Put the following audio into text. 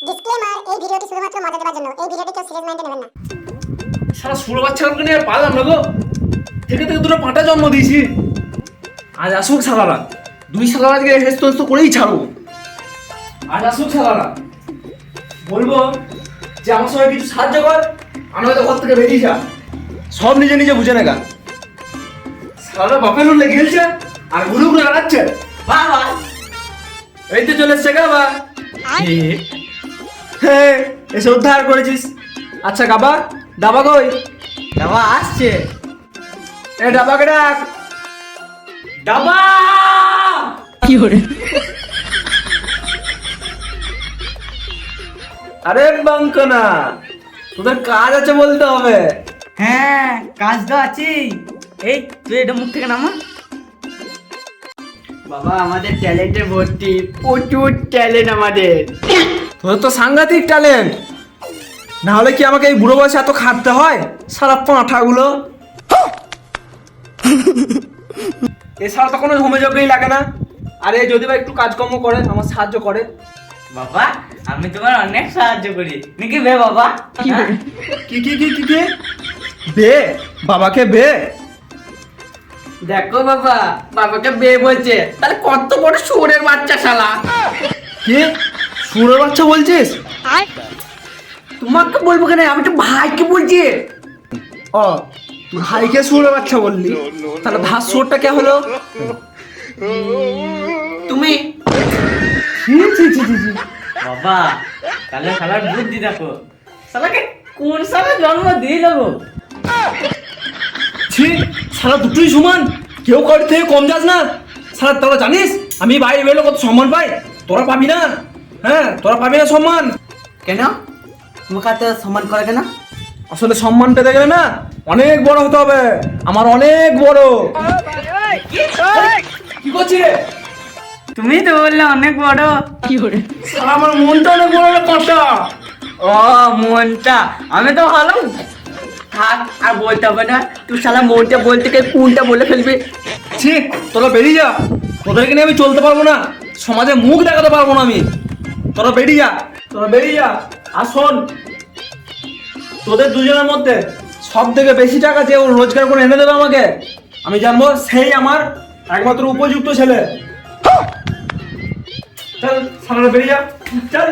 Disclaimer, এই ভিডিওটি শুধুমাত্র মজা দেওয়ার জন্য। এই ভিডিওটি কেউ সিরিয়াস মাইন্ডে নেবেন না। সারা ষোলো বাচ্চাকে নিয়ে পারলাম না গো। থেকে থেকে দুটো পাঁটা জন্ম দিয়েছি। আজ আসুক সালারা, দুই সালার আজকে হেস্ত হেস্ত করেই ছাড়বো। আজ আসুক সালারা, বলবো যে আমার সঙ্গে কিছু সাহায্য কর, আমি হয়তো ঘর থেকে বেরিয়ে যা। সব নিজে নিজে বুঝে নেগা। সালারা বাপের উঠলে গেলছে আর গুলো গুলো লাগাচ্ছে। বাবা এই তো চলে এসছে গাবা। হ্যাঁ এসে উদ্ধার করেছিস। আচ্ছা গাবা, দাবা কই? দাবা আসছে। এ ডাবাকে ডাক। ডাবা কি করে? আরে বাঙ্কনা, তোদের কাজ আছে বলতে হবে। হ্যাঁ কাজ তো আছেই। এই তুই এটা মুখ থেকে নামা। বাবা আমাদের ট্যালেন্টে ভর্তি, প্রচুর ট্যালেন্ট আমাদের। তোদের তো সাংঘাতিক ট্যালেন্ট, না হলে কি আমাকে এই বুড়ো বয়সে এত খাটতে হয় সারা পাঁঠাগুলো? এছাড়া তো কোনো হোমযোগ্যই লাগে না। আরে যদি বা একটু কাজকর্ম করে আমার সাহায্য করে। বাবা আমি তোমার অনেক সাহায্য করি নাকি বে বাবা? হ্যাঁ? কি কি কি কি কি বে? বাবাকে বে? দেখো বাবা, বাবাকে বে বলছে, তাহলে কত বড় শুয়োরের বাচ্চা শালা। কি শুয়োরের বাচ্চা বলছিস? তোমাকে বলবো কেন, আমি তো ভাইকে বলছি। ও তুই ভাইকে শুয়োরের বাচ্চা বললি, তাহলে ভাত শুয়োরটা কে হলো? তুমি ছি ছি ছি ছি ছি। বাবা তাহলে শালার বুদ্ধি দেখো, শালাকে কোন সালে জন্ম দিয়ে দেবো। ছি সারা দুটোই সমান, কেউ কারোর থেকে কম যাস না। সারা তোরা জানিস আমি বাইরে বেরোলে কত সম্মান পাই, তোরা পাবি না। হ্যাঁ তোরা পাবি না সম্মান। কেন তোমাকে এত সম্মান করে কেন? আসলে সম্মান পেতে গেলে না অনেক বড় হতে হবে, আমার অনেক বড়। কি করছিস রে? তুমি তো বললে অনেক বড়। কি করে? সারা আমার মনটা অনেক বড় রে কটা। ও মনটা, আমি তো ভালো। থাক আর বলতে হবে না, তুই শালা মনটা বলতে গিয়ে কোনটা বলে ফেলবি। ছি তোরা বেরিয়ে যা, তোদেরকে নিয়ে আমি চলতে পারবো না, সমাজে মুখ দেখাতে পারবো না আমি। তোরা বেরিয়ে যা, তোরা বেরিয়ে যা। আর শোন, তোদের দুজনের মধ্যে সব থেকে বেশি টাকা যে ও রোজগার করে এনে দেবে আমাকে, আমি জানবো সেই আমার একমাত্র উপযুক্ত ছেলে। চল সামনে বেরিয়ে যা, চল।